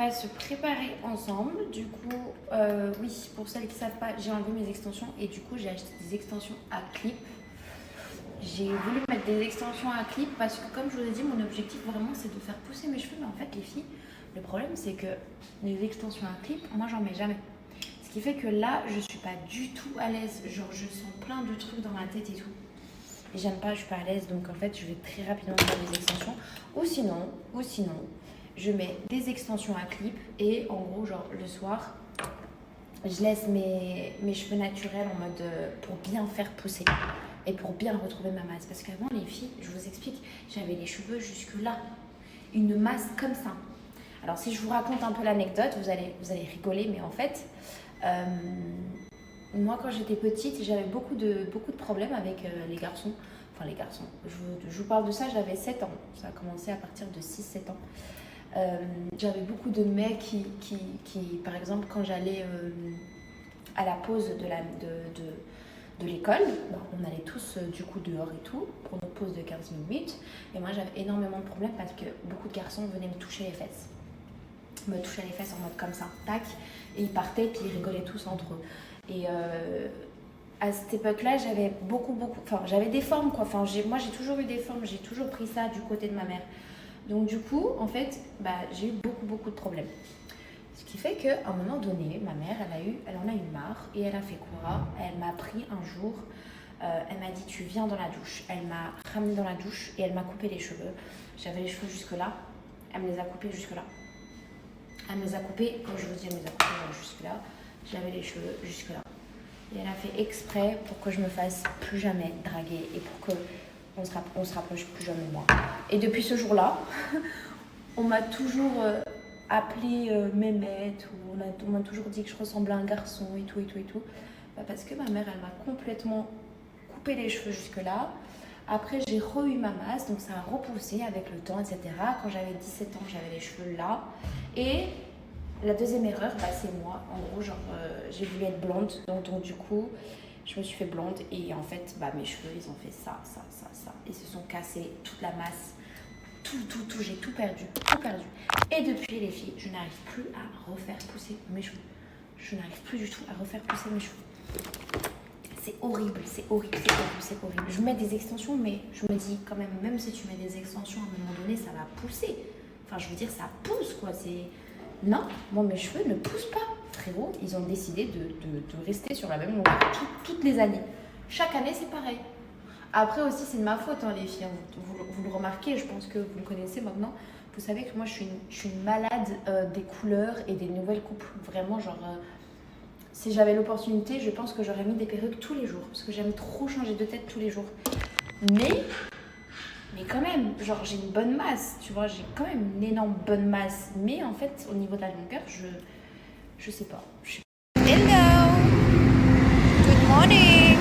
va se préparer ensemble. Du coup, oui, pour celles qui ne savent pas, j'ai enlevé mes extensions et du coup, j'ai acheté des extensions à clip. J'ai voulu mettre des extensions à clip parce que, comme je vous ai dit, mon objectif vraiment c'est de faire pousser mes cheveux. Mais en fait, les filles, le problème c'est que les extensions à clip, moi j'en mets jamais. Ce qui fait que là, je suis pas du tout à l'aise. Genre, je sens plein de trucs dans ma tête et tout. Et j'aime pas, je suis pas à l'aise. Donc en fait, je vais très rapidement faire des extensions. Ou sinon, je mets des extensions à clip et en gros, genre le soir, je laisse mes cheveux naturels en mode pour bien faire pousser et pour bien retrouver ma masse. Parce qu'avant, les filles, je vous explique, j'avais les cheveux jusque là, une masse comme ça. Alors si je vous raconte un peu l'anecdote, vous allez rigoler, mais en fait, moi quand j'étais petite, j'avais beaucoup de problèmes avec les garçons. Enfin les garçons, je vous parle de ça, j'avais 7 ans, ça a commencé à partir de 6-7 ans. J'avais beaucoup de mecs qui par exemple, quand j'allais à la pause de l'école, on allait tous du coup dehors et tout, pour notre pause de 15 minutes. Et moi j'avais énormément de problèmes parce que beaucoup de garçons venaient me toucher les fesses. Me touchaient les fesses en mode comme ça, tac, et ils partaient, puis ils rigolaient tous entre eux. Et à cette époque-là, j'avais j'avais des formes quoi. Enfin, moi j'ai toujours eu des formes, j'ai toujours pris ça du côté de ma mère. Donc du coup, en fait, j'ai eu beaucoup de problèmes. Ce qui fait qu'à un moment donné, ma mère, elle en a eu marre et elle a fait quoi? Elle m'a pris un jour, elle m'a dit tu viens dans la douche. Elle m'a ramenée dans la douche et elle m'a coupé les cheveux. J'avais les cheveux jusque là, elle me les a coupés jusque là. Elle me les a coupés, quand je vous dis elle me les a coupés jusque là, j'avais les cheveux jusque là. Et elle a fait exprès pour que je me fasse plus jamais draguer et pour que on se rapproche plus jamais de moi. Et depuis ce jour-là, on m'a toujours appelée Mémette, ou on m'a toujours dit que je ressemblais à un garçon et tout. Parce que ma mère, elle m'a complètement coupé les cheveux jusque-là. Après, j'ai eu ma masse, donc ça a repoussé avec le temps, etc. Quand j'avais 17 ans, j'avais les cheveux là. Et la deuxième erreur, c'est moi. En gros, j'ai voulu être blonde, donc du coup, je me suis fait blonde et en fait, mes cheveux, ils ont fait ça. Ils se sont cassés, toute la masse, tout, j'ai tout perdu. Et depuis, les filles, je n'arrive plus à refaire pousser mes cheveux. Je n'arrive plus du tout à refaire pousser mes cheveux. C'est horrible. Je mets des extensions, mais je me dis quand même si tu mets des extensions, à un moment donné, ça va pousser. Enfin, je veux dire, ça pousse, quoi. Non, moi, mes cheveux ne poussent pas. Frérot, ils ont décidé de rester sur la même longueur toutes les années. Chaque année, c'est pareil. Après aussi, c'est de ma faute, les filles. Vous le remarquez, je pense que vous le connaissez maintenant. Vous savez que moi, je suis une malade des couleurs et des nouvelles coupes. Vraiment, si j'avais l'opportunité, je pense que j'aurais mis des perruques tous les jours. Parce que j'aime trop changer de tête tous les jours. Mais quand même, j'ai une bonne masse, tu vois. J'ai quand même une énorme bonne masse. Mais en fait, au niveau de la longueur, je sais pas. Hello! Good morning!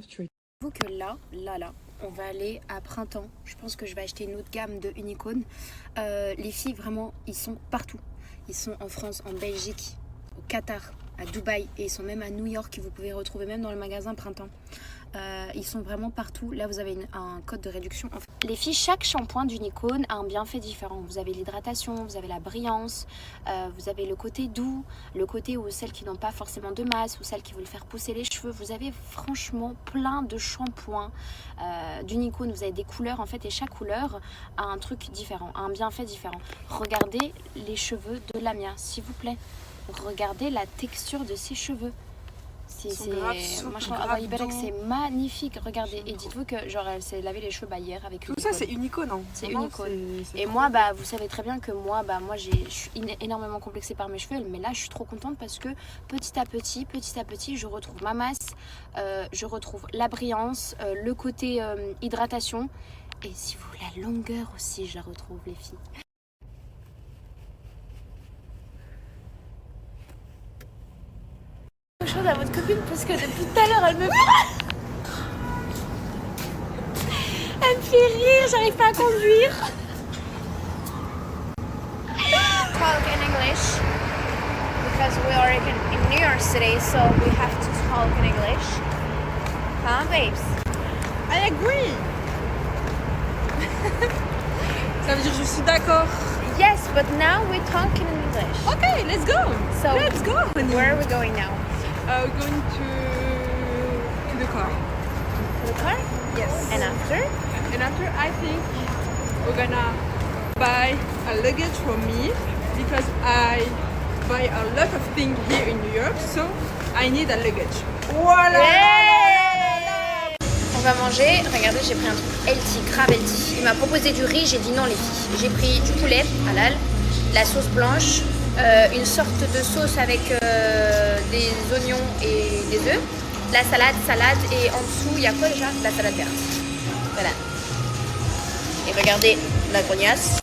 J'avoue que là, on va aller à printemps. Je pense que je vais acheter une autre gamme de Unicorn. Les filles, vraiment, ils sont partout. Ils sont en France, en Belgique, au Qatar, à Dubaï et ils sont même à New York. Vous pouvez retrouver même dans le magasin printemps. Ils sont vraiment partout. Là, vous avez un code de réduction. Les filles, chaque shampoing d'Unicorn a un bienfait différent. Vous avez l'hydratation, vous avez la brillance, vous avez le côté doux, le côté où celles qui n'ont pas forcément de masse ou celles qui veulent faire pousser les cheveux. Vous avez franchement plein de shampoings d'Unicorn. Vous avez des couleurs en fait et chaque couleur a un truc différent, a un bienfait différent. Regardez les cheveux de Lamia, s'il vous plaît. Regardez la texture de ses cheveux. Moi, je trouve c'est magnifique. Regardez, et dites-vous que genre elle s'est lavé les cheveux hier avec tout ça, c'est Unico, non? C'est Unico. Et moi, vous savez très bien que moi je suis énormément complexée par mes cheveux, mais là, je suis trop contente parce que petit à petit, je retrouve ma masse, je retrouve la brillance, le côté hydratation, et si vous voulez, la longueur aussi, je la retrouve, les filles. Chose à votre copine parce que depuis tout à l'heure elle me fait rire, j'arrive pas à conduire. Talk in English because we are in New York City, so we have to talk in English. Huh, babes? I agree. Ça veut dire je suis d'accord. Yes, but now we talk in English. Okay, let's go. So let's go. Where are we going now? We're going to the car. To the car? Yes. And after? And after, I think we're gonna buy a luggage for me because I buy a lot of things here in New York, so I need a luggage. Voilà. Yeah. On va manger. Regardez, j'ai pris un truc healthy, grave healthy. Il m'a proposé du riz, j'ai dit non les filles. J'ai pris du poulet halal, la sauce blanche, une sorte de sauce avec des oignons et des œufs, la salade, et en dessous il y a quoi déjà? La salade verte. Voilà. Et regardez la grognasse.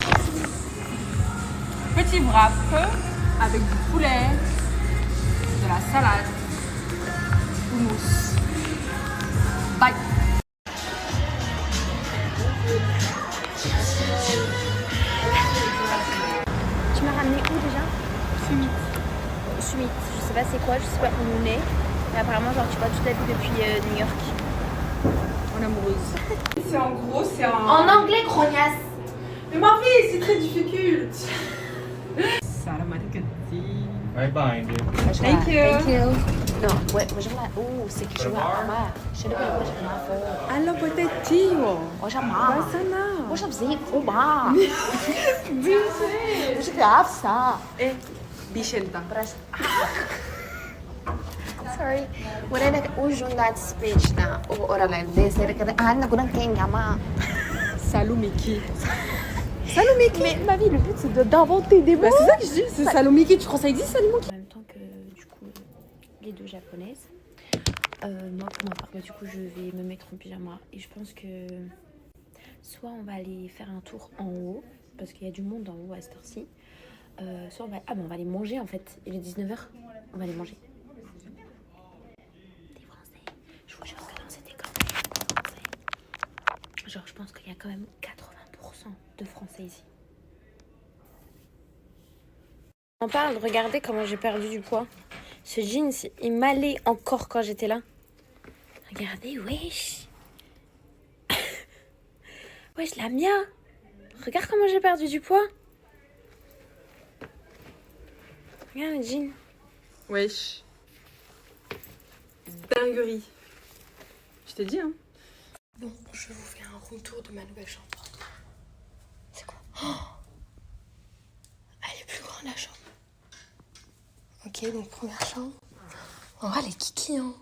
Petit wrap avec du poulet, de la salade, houmous. Bye. Tu m'as ramené où déjà? Summit. Je sais pas c'est quoi, je sais pas où on est. Mais apparemment genre tu vois toute la vie depuis New York. En amoureuse. C'est en gros, c'est en anglais grognasse. Mais Marie, c'est très difficile. Salam alaikum. Bye bye, dude. Thank you. Non, ouais, moi j'aime la... Oh, c'est que je vois à ma... Je sais pas pourquoi j'aime ma fort. Allo potetio. Oh, j'aime ma... Sana. Oh, j'aime زي فوبا. مش عارفة. Eh, Bichelta. Sorry. Wala usual that speech na oralendese كده أنا كنا كينيا ما. Salomiki. Salomiki. Mais ma vie, le but c'est d'inventer des mots. Bah, c'est ça que je dis, c'est Salomiki. Tu crois que ça existe, Salomiki? En même temps que du coup les deux japonaises. Moi pour ma part, du coup je vais me mettre en pyjama et je pense que soit on va aller faire un tour en haut parce qu'il y a du monde en haut à cette heure-ci. Soit on va... on va aller manger en fait. Il est 19h, on va aller manger. Des Français. Je vous jure que dans cette école, il y a des Français. Genre je pense qu'il y a quand même 80% de Français ici. On parle, regardez comment j'ai perdu du poids. Ce jeans, il m'allait encore quand j'étais là. Regardez, wesh. Wesh, la mia. Regarde comment j'ai perdu du poids. Regarde le jean. Wesh. Dinguerie. Je t'ai dit, hein. Bon, je vous fais un room tour de ma nouvelle chambre. C'est quoi? Oh, elle est plus grande la chambre. Ok, donc première chambre. En vrai, elle est kiki, hein.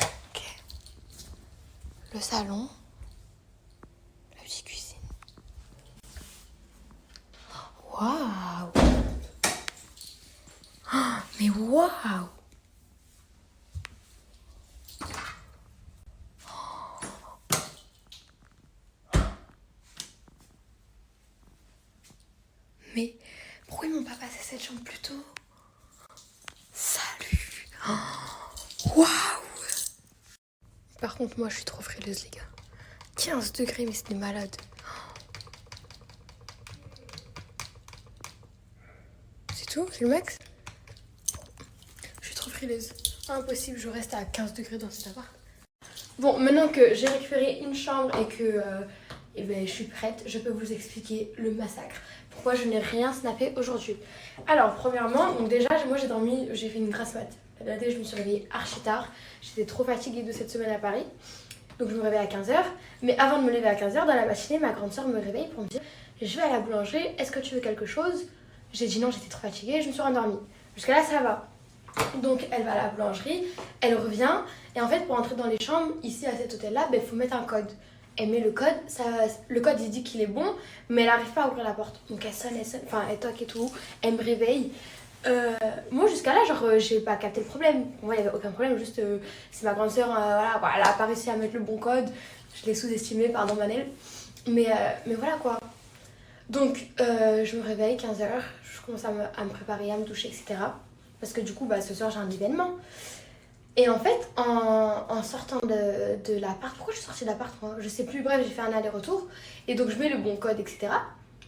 Ok. Le salon. La petite cuisine. Waouh! Oh, mais waouh! Mais pourquoi ils m'ont pas passé cette chambre plus tôt? Salut! Waouh! Par contre, moi je suis trop frileuse, les gars. 15 degrés, mais c'est des malades. C'est tout? C'est le max? Je suis trop frileuse. Impossible, je reste à 15 degrés dans cet appart. Bon, maintenant que j'ai récupéré une chambre et que je suis prête, je peux vous expliquer le massacre. Pourquoi je n'ai rien snappé aujourd'hui. Alors, premièrement, donc déjà, moi j'ai dormi, j'ai fait une grasse mat. La vérité, je me suis réveillée archi tard. J'étais trop fatiguée de cette semaine à Paris. Donc je me réveille à 15h. Mais avant de me lever à 15h, dans la matinée, ma grande soeur me réveille pour me dire je vais à la boulangerie, est-ce que tu veux quelque chose? J'ai dit non, j'étais trop fatiguée, je me suis rendormie. Jusqu'à là, ça va. Donc elle va à la boulangerie, elle revient et en fait pour entrer dans les chambres, ici à cet hôtel-là, il faut mettre un code. Elle met le code, le code il dit qu'il est bon, mais elle n'arrive pas à ouvrir la porte. Donc elle sonne, enfin elle toque et tout, elle me réveille. Moi jusqu'à là, genre j'ai pas capté le problème. Pour moi il n'y avait aucun problème, juste c'est ma grande soeur, voilà, quoi, elle a pas réussi à mettre le bon code. Je l'ai sous-estimé, pardon Manel. Mais voilà quoi. Donc je me réveille 15h, je commence à me préparer, à me doucher, etc. Parce que du coup, ce soir j'ai un événement. Et en fait, en sortant de l'appart, pourquoi je suis sortie de l'appart moi je sais plus, bref, j'ai fait un aller-retour. Et donc je mets le bon code, etc.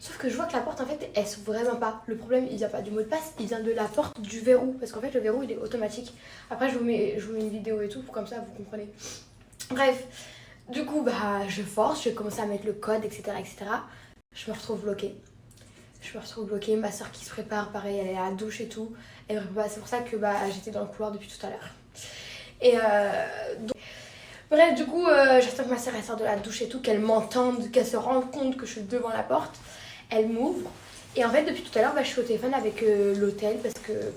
Sauf que je vois que la porte, en fait, elle s'ouvre vraiment pas. Le problème, il vient pas du mot de passe, il vient de la porte du verrou. Parce qu'en fait, le verrou, il est automatique. Après, je vous mets une vidéo et tout, pour comme ça, vous comprenez. Bref, du coup, je force, je commence à mettre le code, etc., etc. Je me retrouve bloquée. Ma soeur qui se prépare, pareil, elle est à la douche et tout. Et c'est pour ça que j'étais dans le couloir depuis tout à l'heure. Et bref, du coup, j'attends que ma soeur sorte de la douche et tout, qu'elle m'entende, qu'elle se rende compte que je suis devant la porte. Elle m'ouvre. Et en fait, depuis tout à l'heure, je suis au téléphone avec l'hôtel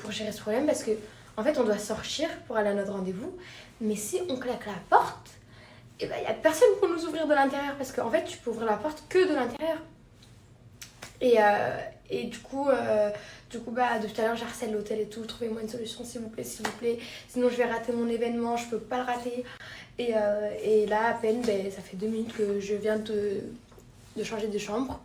pour gérer ce problème. Parce que, en fait, on doit sortir pour aller à notre rendez-vous. Mais si on claque la porte, il n'y a personne pour nous ouvrir de l'intérieur. Parce qu'en fait, tu peux ouvrir la porte que de l'intérieur. Et du coup, depuis tout à l'heure, j'harcèle l'hôtel et tout. Trouvez-moi une solution, s'il vous plaît. Sinon, je vais rater mon événement. Je peux pas le rater. Et là, à peine, ça fait 2 minutes que je viens de changer de chambre.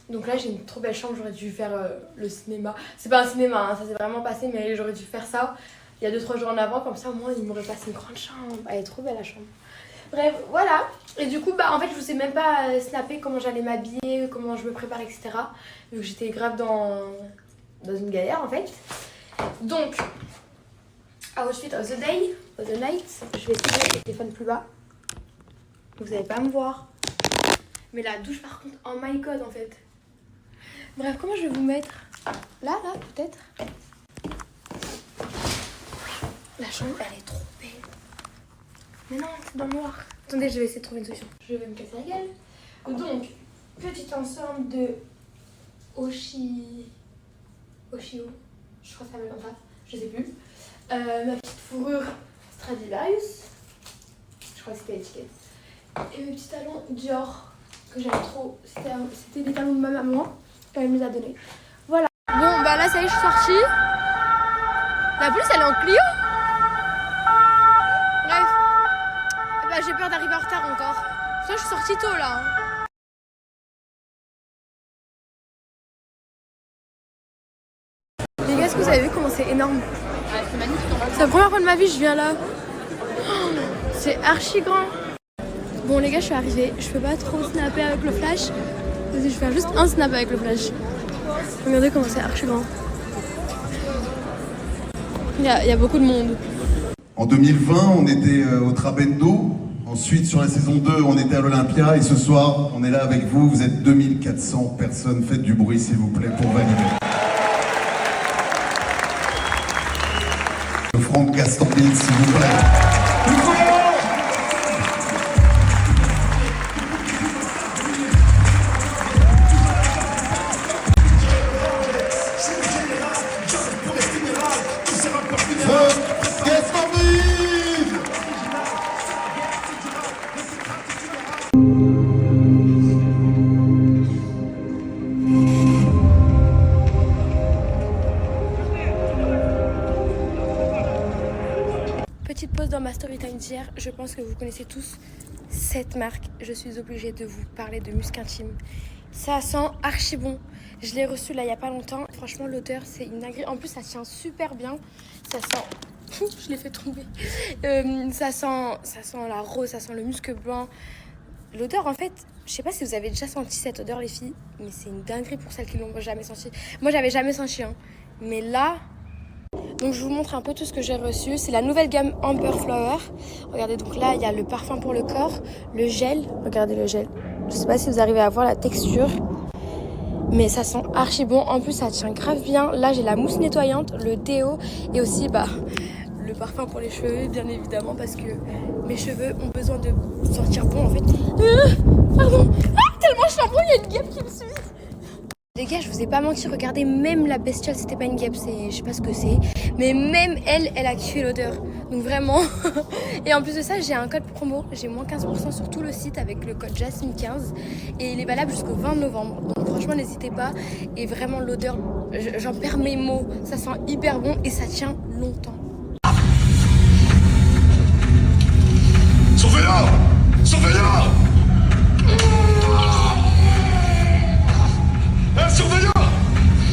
Donc là, j'ai une trop belle chambre. J'aurais dû faire le cinéma. C'est pas un cinéma, hein, ça s'est vraiment passé. Mais j'aurais dû faire ça il y a 2-3 jours en avant. Comme ça, au moins, il m'aurait passé une grande chambre. Elle est trop belle, la chambre. Bref, voilà. Et du coup, en fait, je vous ai même pas snappé comment j'allais m'habiller, comment je me prépare, etc. Vu que j'étais grave dans une galère, en fait. Donc, outfit of the day, of the night. Je vais essayer de mettre le téléphone plus bas. Vous n'allez pas me voir. Mais la douche, par contre, oh my god, en fait. Bref, comment je vais vous mettre? Là, peut-être. La chambre, elle est trop belle. Mais non, c'est dans le noir. Attendez, je vais essayer de trouver une solution. Je vais me casser la gueule. Donc, petit ensemble de Oshio. Je crois que ça s'appelle comme ça. Je sais plus. Ma petite fourrure Stradivarius. Je crois que c'était l'étiquette. Et mes petits talons Dior que j'aime trop. C'était les talons de ma maman. Elle me les a donnés. Voilà. Bon, là, ça y est, je suis sortie. La plus, elle est en Clio. Bref. J'ai peur d'arriver en retard encore. Ça, je suis sortie tôt là. Les gars, est-ce que vous avez vu comment c'est énorme? C'est magnifique. C'est la première fois de ma vie que je viens là. Oh, c'est archi grand. Bon les gars, je suis arrivée. Je peux pas trop snapper avec le flash. Vas-y, je vais faire juste un snap avec le flash. Regardez comment c'est archi grand. Il y a beaucoup de monde. En 2020, on était au Trabendo. Ensuite, sur la saison 2, on était à l'Olympia. Et ce soir, on est là avec vous. Vous êtes 2400 personnes. Faites du bruit, s'il vous plaît, pour valider. Franck Gastambide, s'il vous plaît. Petite pause dans ma story time d'hier. Je pense que vous connaissez tous cette marque. Je suis obligée de vous parler de Musc Intime. Ça sent archi bon. Je l'ai reçu là il y a pas longtemps. Franchement, l'odeur c'est une dinguerie. En plus, ça tient super bien. Ça sent... je l'ai fait tomber. Ça sent la rose, ça sent le musc blanc. L'odeur, en fait, je sais pas si vous avez déjà senti cette odeur, les filles, mais c'est une dinguerie pour celles qui l'ont jamais senti. Moi, j'avais jamais senti, hein. Mais là... Donc je vous montre un peu tout ce que j'ai reçu. C'est la nouvelle gamme Amber Flower. Regardez, donc là il y a le parfum pour le corps, le gel. Regardez le gel. Je sais pas si vous arrivez à voir la texture, mais ça sent archi bon. En plus ça tient grave bien. Là j'ai la mousse nettoyante, le déo et aussi le parfum pour les cheveux, bien évidemment, parce que mes cheveux ont besoin de sentir bon en fait. Pardon. Ah, tellement je sens bon, il y a une guêpe qui me suit. Les gars, je vous ai pas menti, regardez, même la bestiole, c'était pas une guêpe, je sais pas ce que c'est, mais même elle a kiffé l'odeur. Donc vraiment. Et en plus de ça, j'ai un code promo, j'ai moins 15% sur tout le site avec le code Jasmine15 et il est valable jusqu'au 20 novembre. Donc franchement, n'hésitez pas. Et vraiment, l'odeur, j'en perds mes mots, ça sent hyper bon et ça tient longtemps. Surveillant! Surveillant! Surveillant!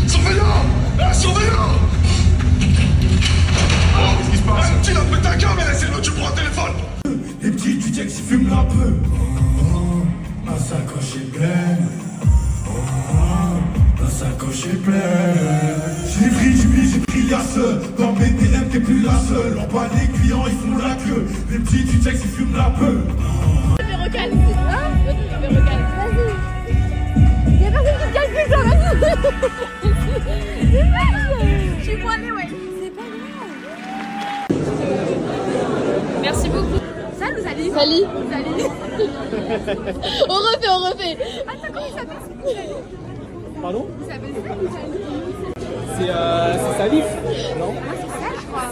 Surveillant! Surveillant! Oh, qu'est-ce qui se passe? Tu l'as pété un câble, c'est le tu prends un téléphone! Les petits du Jack, ils fument un peu. Ma sacoche est pleine. Ma sacoche est pleine. J'ai pris du billet, j'ai pris la seule. Dans BTM, t'es plus la seule. En bas, les clients, ils font la queue. Les petits du Jack, ils fument la peu. Je vais recaler, hein? Je vais recaler. Vas-y. Y'a personne qui me calcule, ça, vas-y. C'est pas grave. Je suis poilée, ouais. C'est pas grave. Merci beaucoup. Salut, salut. Salut. Salut. On refait. Attends, comment il s'appelle? Pardon? Il s'appelle C'est Salif, non? Ah, c'est ça, je crois.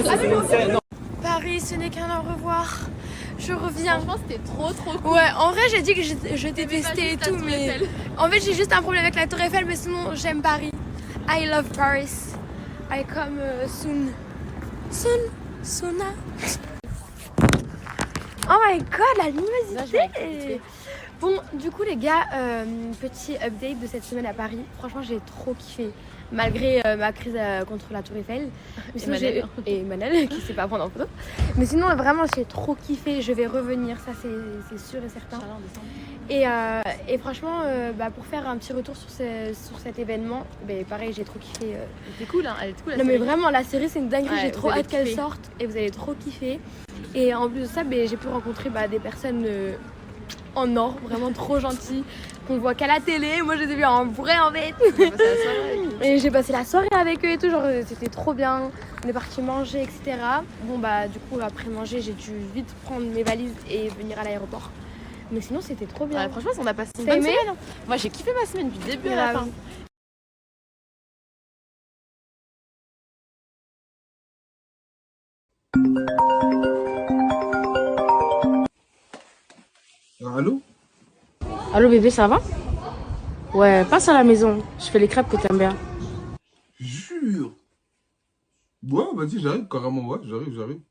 Ça, c'est non. Paris, ce n'est qu'un au revoir. Je reviens. Franchement, c'était trop cool. Ouais, en vrai, j'ai dit que je détestais et tout, mais en fait, j'ai juste un problème avec la Tour Eiffel, mais sinon, j'aime Paris. I love Paris. I come soon. Soona. Oh my god, la luminosité. Bon, du coup, les gars, petit update de cette semaine à Paris. Franchement, j'ai trop kiffé. Malgré ma crise contre la Tour Eiffel. Mais sinon, et Manel qui sait pas prendre en photo. Mais sinon, vraiment, j'ai trop kiffé. Je vais revenir, ça c'est sûr et certain. Et franchement, pour faire un petit retour sur cet événement, pareil, j'ai trop kiffé. C'était cool, hein. Elle est cool. Non, mais vraiment, la série, c'est une dinguerie. Ouais, j'ai trop hâte qu'elle kiffer. sorte et vous allez trop kiffer. Et en plus de ça, j'ai pu rencontrer des personnes en or, vraiment trop gentilles, qu'on voit qu'à la télé. Moi, je les ai vus en vrai, en fait. Et j'ai passé la soirée avec eux et tout, genre c'était trop bien. On est parti manger, etc. Bon, du coup, après manger, j'ai dû vite prendre mes valises et venir à l'aéroport. Mais sinon, c'était trop bien. Ouais, franchement, on a passé une T'as bonne aimé semaine. Hein. Moi, j'ai kiffé ma semaine du début à la fin. Allô? Allô bébé, ça va? Ouais, passe à la maison. Je fais les crêpes que t'aimes bien. Jure. Ouais, vas-y, j'arrive carrément, ouais, j'arrive.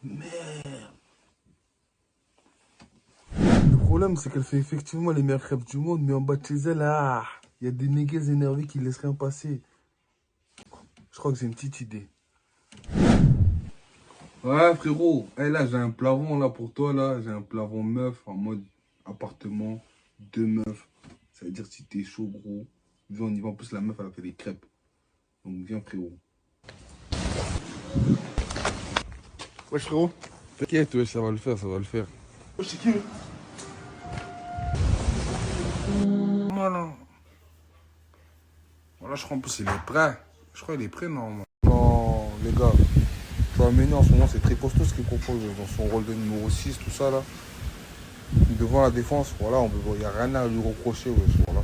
Merde. Le problème, c'est qu'elle fait effectivement les meilleures crêpes du monde, mais en bas de chez elle, il y a des négués énervés qui laissent rien passer. Je crois que j'ai une petite idée. Ouais, frérot. Là, j'ai un plafond, là, pour toi, là. J'ai un plafond meuf, en mode appartement, 2 meufs. Ça veut dire si t'es chaud, gros. Viens, on y va. En plus, la meuf, elle a fait des crêpes. Donc, viens, frérot. Wesh, frérot. T'inquiète, wesh, ça va le faire. Wesh, c'est qui, Voilà. Voilà, je crois en plus, il est prêt. Je crois qu'il est prêt, normalement. Non, les gars. Tu vois, Méné, en ce moment, c'est très costaud ce qu'il propose dans son rôle de numéro 6, tout ça, là. Devant la défense, voilà, il n'y a rien à lui reprocher, wesh, voilà.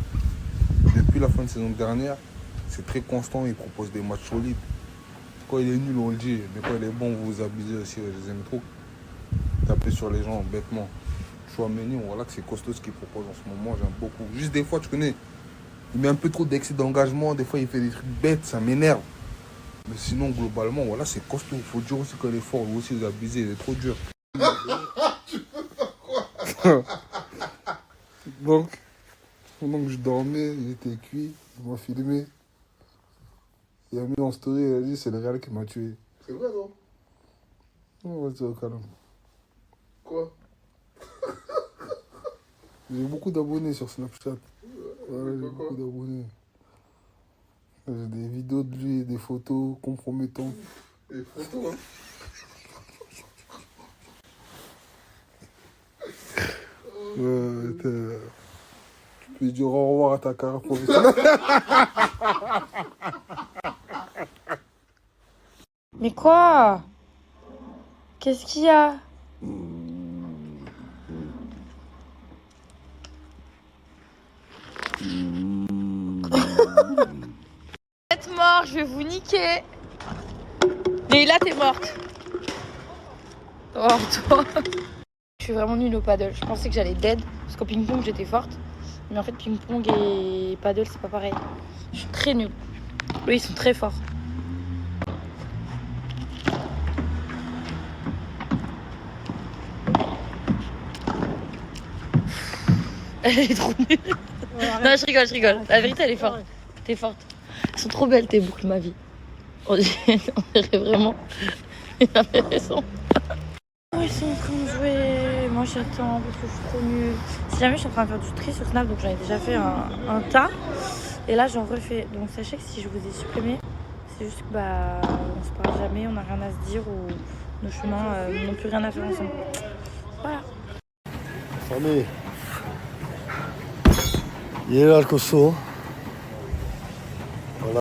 Depuis la fin de saison dernière, c'est très constant, il propose des matchs solides. Quand il est nul, on le dit, mais quand il est bon, vous vous abusez aussi, je les aime trop. Taper sur les gens, bêtement. Méné, voilà que c'est costaud ce qu'il propose en ce moment, j'aime beaucoup. Juste des fois, tu connais, il met un peu trop d'excès d'engagement, des fois il fait des trucs bêtes, ça m'énerve. Mais sinon, globalement, voilà, c'est costaud. Il faut dire aussi qu'il est fort, lui aussi, vous abusez, il est trop dur. Donc, pendant que je dormais, il était cuit, il m'a filmé. Il a mis en story, il a dit c'est le Real qui m'a tué. C'est vrai, non? Non, vas-y, au calme. Quoi? J'ai beaucoup d'abonnés sur Snapchat. Ouais, j'ai beaucoup d'abonnés. J'ai des vidéos de lui, des photos compromettantes. Des photos, hein? Tu peux dire au revoir à ta carrière professionnelle. Mais quoi? Qu'est-ce qu'il y a? niqué. Leïla, t'es morte. Oh, toi. Je suis vraiment nulle au paddle. Je pensais que j'allais dead. Parce qu'au ping-pong, j'étais forte. Mais en fait, ping-pong et paddle, c'est pas pareil. Je suis très nulle. Eux, ils sont très forts. Elle est trop nulle. Non, je rigole. La vérité, elle est forte. T'es forte. Elles sont trop belles, tes boucles, ma vie. On dirait vraiment. Il avait raison. Oh, ils sont en train de jouer. Moi, j'attends parce que je suis trop nulle. Si jamais je suis en train de faire du tri sur Snap, donc j'en ai déjà fait un tas. Et là, j'en refais. Donc, sachez que si je vous ai supprimé, c'est juste que on se parle jamais, on n'a rien à se dire ou nos chemins n'ont plus rien à faire ensemble. Voilà. Famille. Il est là le costaud.